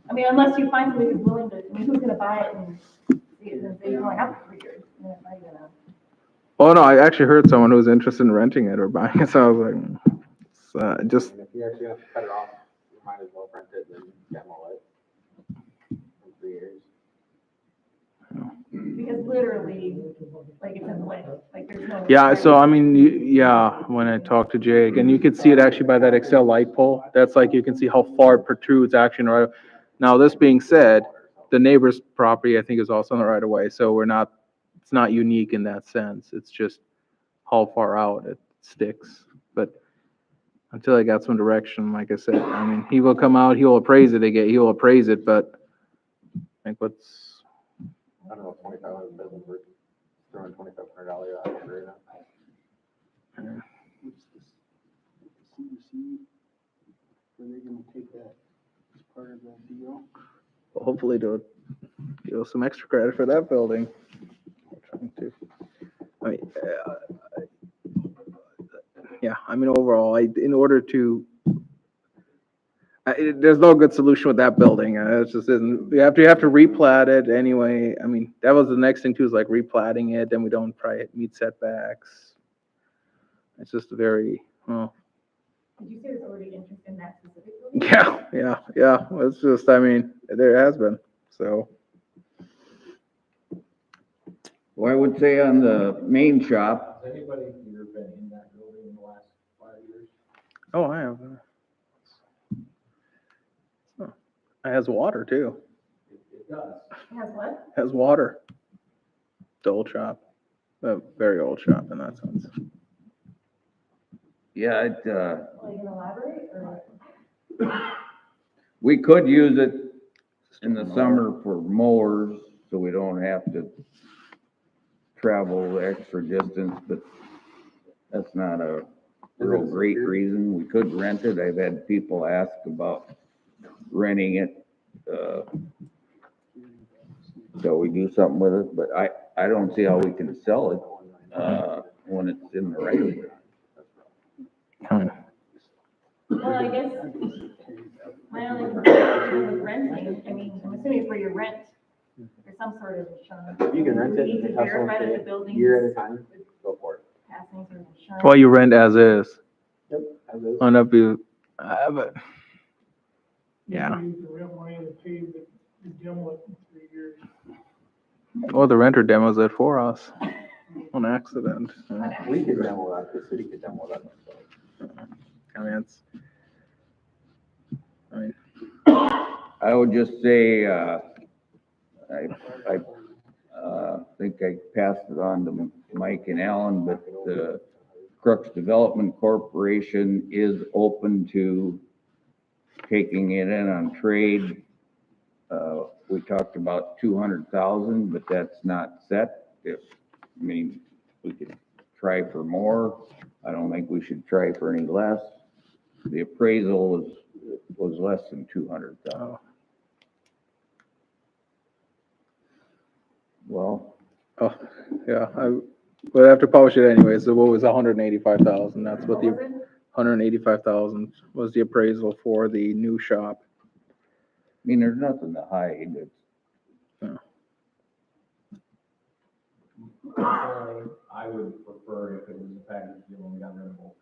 I mean, unless you find somebody who's willing to, I mean, who's gonna buy it and say you only have it for 3 years? I mean, it's not gonna. Oh, no, I actually heard someone who was interested in renting it or buying it, so I was like, just, And if you're actually gonna cut it off, you might as well rent it and demo it in 3 years. Because literally, like, it's in the way, like, there's no. yeah, so I mean, when I talked to Jake, and you could see it actually by that Excel light pole, that's like, you can see how far it protrudes actually, right? Now, this being said, the neighbor's property, I think, is also in the right of way, so it's not unique in that sense, it's just how far out it sticks, but until I got some direction, like I said, I mean, he will come out, he'll appraise it again, but I think I don't know, 2,500 doesn't work, throwing $2,500 out there right now. Are they gonna take that as part of that deal? hopefully to give us some extra credit for that building. We're trying to. I mean, yeah, I mean, overall, in order to, there's no good solution with that building. It's just isn't, you have to replat it anyway. I mean, that was the next thing too, is like replatting it, then we don't probably meet setbacks. It's just a very, well, Did you say there's already interest in that specific building? yeah. It's just, I mean, there has been, so. Well, I would say on the main shop, has anybody here been in that building in the last 5 years? Oh, I have. Oh, it has water too. It does. It has what? Has water. The old shop, a very old shop in that sense. yeah, Are you gonna elaborate or? we could use it in the summer for mowers, so we don't have to travel the extra distance, but that's not a real great reason. We could rent it. I've had people ask about renting it, so we do something with it, but I don't see how we can sell it, when it's in the right of way. Well, I guess my only concern with renting, I mean, I'm assuming for your rent, there's some sort of insurance. You can rent it, You need to have someone verify pay that the it building. year at a time, go for it. Has any sort of insurance. Well, you rent as is. Yep, as is. On up you, but Yeah. Use the rent money to pay the demo it in 3 years. Oh, the renter demo's it for us on accident. We could demo that, the city could demo that themselves. I mean, I would just say, I think I passed it on to Mike and Alan, but the Crooks Development Corporation is open to taking it in on trade. We talked about 200,000, but that's not set. We could try for more. I don't think we should try for any less. The appraisal was less than 200,000. Oh. Well, Oh, yeah, I would have to publish it anyway, so what was 185,000, that's what the, 185,000 was the appraisal for the new shop. there's nothing to hide. Personally, I would prefer if it was a package deal and we got rid of both of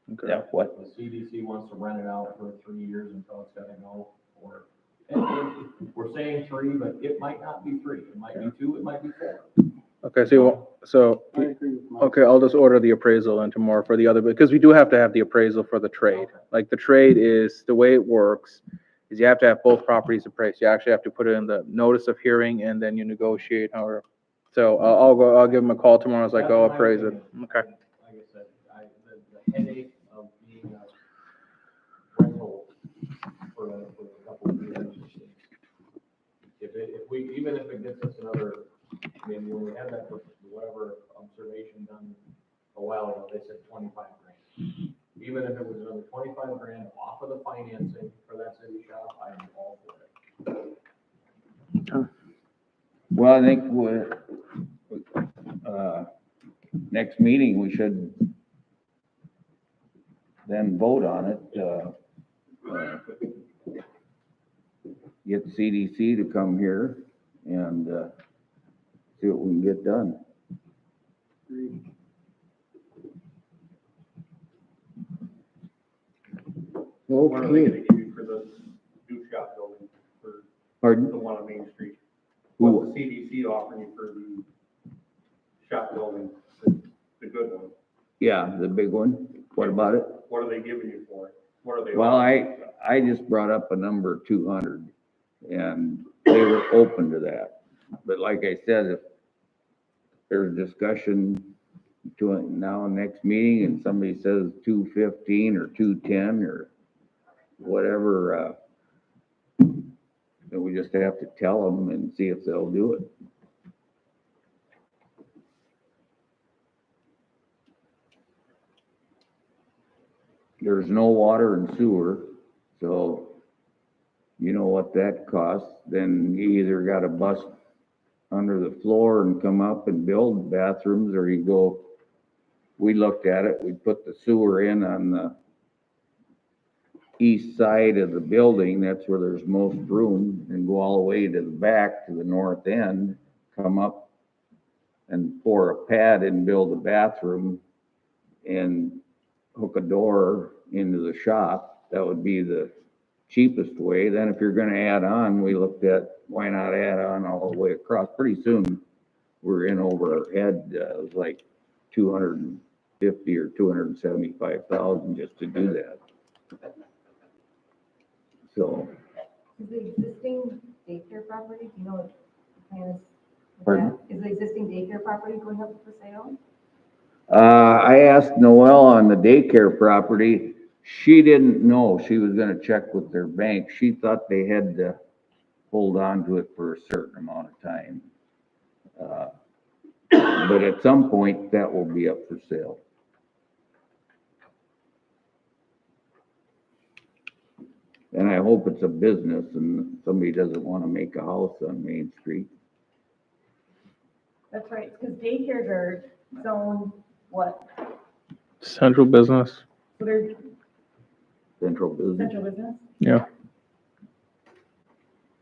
them. Okay. Yeah, what? The CDC wants to rent it out for 3 years until it's gotta go, or, and we're saying 3, but it might not be 3, it might be 2, it might be 4. Okay, so, I agree with Mike. okay, I'll just order the appraisal and tomorrow for the other, because we do have to have the appraisal for the trade. Like, the trade is, the way it works is you have to have both properties appraised. You actually have to put it in the notice of hearing and then you negotiate however. So I'll give them a call tomorrow, as like, I'll appraise it. Okay. Like I said, the headache of being a rental for a couple of years. Even if it gets us another, when we had that, whatever observation done a while ago, they said 25 grand. Even if it was another 25 grand off of the financing for that city shop, I'd be all for it. Well, I think next meeting, we should then vote on it. Get CDC to come here and see what we can get done. What are they gonna give you for the new shop building, for Pardon? the one on Main Street? Who? What's the CDC offering you for the shop building, the good one? Yeah, the big one. What about it? What are they giving you for it? What are they? Well, offering? I just brought up a number 200 and they were open to that. But like I said, if there's discussion between now and next meeting and somebody says 215 or 210 or whatever, then we just have to tell them and see if they'll do it. There's no water and sewer, so you know what that costs. Then you either got to bust under the floor and come up and build bathrooms, or you go, we looked at it, we put the sewer in on the east side of the building, that's where there's most room, and go all the way to the back to the north end, come up and pour a pad and build a bathroom and hook a door into the shop. That would be the cheapest way. Then if you're gonna add on, we looked at, why not add on all the way across? Pretty soon, we're in over our head. It was like 250 or 275,000 just to do that. So, Is the existing daycare property, do you know what the plan is? with Pardon? that? Is the existing daycare property going up for sale? I asked Noelle on the daycare property. She didn't know. She was gonna check with their bank. She thought they had to hold on to it for a certain amount of time. But at some point, that will be up for sale. And I hope it's a business and somebody doesn't want to make a house on Main Street. That's right, because daycares are zoned, what? Central business, So they're Central business. central business, yeah.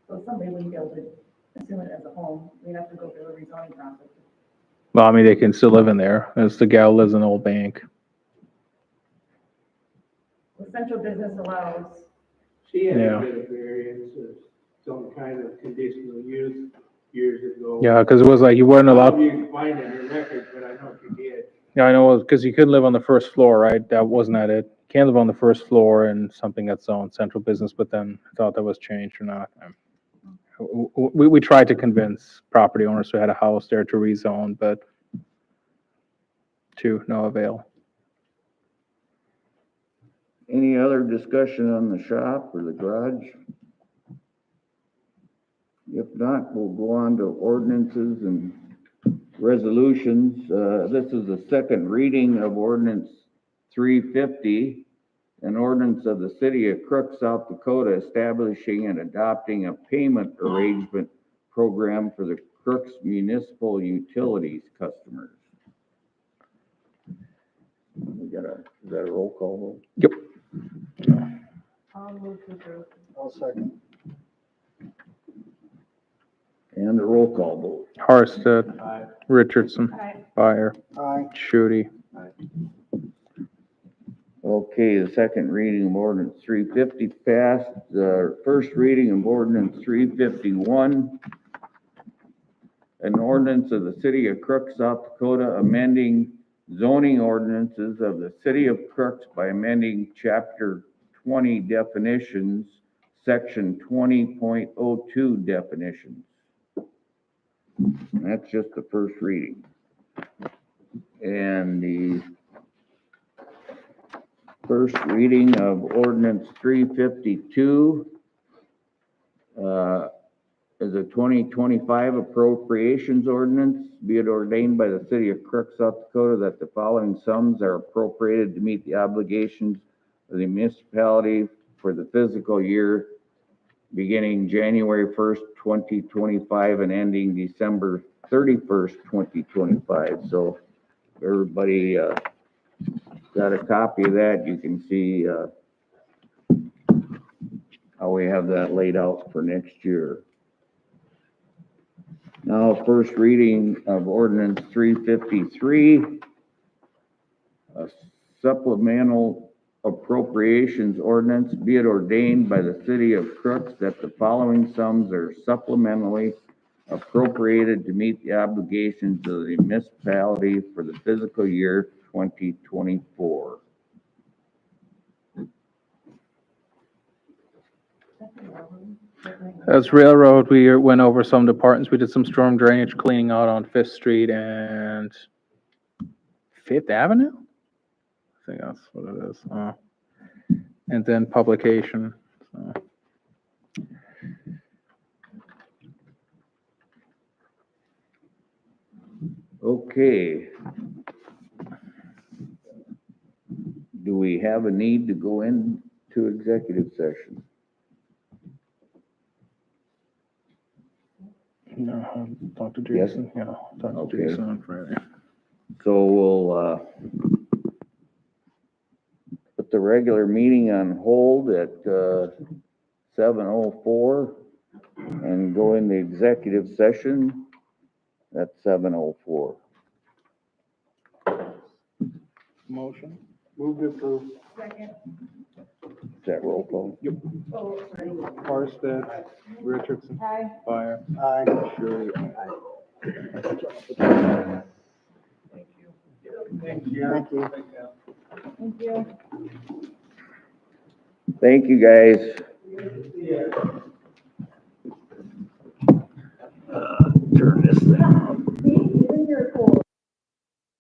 so somebody wouldn't be able to assume it as a home. We'd have to go through a rezoning process. Well, I mean, they can still live in there, as the gal lives in the old bank. The central business allows She had Yeah. a bit of variance of some kind of conditional use years ago. Yeah, because it was like you weren't I don't know allowed, if you can find it in your records, but I know she did. yeah, I know, because you couldn't live on the first floor, right? That wasn't that it. You can't live on the first floor in something that's zoned central business, but then I thought that was changed or not. We tried to convince property owners who had a house there to rezone, but to no avail. Any other discussion on the shop or the garage? If not, we'll go on to ordinances and resolutions. This is the second reading of ordinance 350, an ordinance of the city of Crooks, South Dakota, establishing and adopting a payment arrangement program for the Crooks municipal utilities customers. Is that a roll call vote? Yep. I'll move to approve. I'll second. And a roll call vote. Harsted, Aye. Richardson, Aye. Fire, Aye. Shooty. Okay, the second reading of ordinance 350 passed. The first reading of ordinance 351. An ordinance of the city of Crooks, South Dakota, amending zoning ordinances of the city of Crooks by amending chapter 20 definitions, section 20.02 definitions. That's just the first reading. And the first reading of ordinance 352 is a 2025 appropriations ordinance. Be it ordained by the city of Crooks, South Dakota, that the following sums are appropriated to meet the obligations of the municipality for the fiscal year beginning January 1st, 2025 and ending December 31st, 2025. So everybody got a copy of that. You can see how we have that laid out for next year. Now, first reading of ordinance 353, a supplemental appropriations ordinance. Be it ordained by the city of Crooks that the following sums are supplementally appropriated to meet the obligations of the municipality for the fiscal year 2024. As railroad, we went over some departments. We did some storm drainage cleaning out on Fifth Street and Fifth Avenue. I think that's what it is. And then publication. So. Okay. Do we have a need to go into executive session? No, talk to Yes. Jason. Yeah, talk to Okay. Jason on Friday. So we'll put the regular meeting on hold at 7:04 and go into executive session at 7:04. Motion. Move to approve. Second. Is that roll call? Oh, sorry. Harsted, Richardson, Aye. Fire, Aye. Shooty. Thank you. Thank you. Thank you, guys. Turn this thing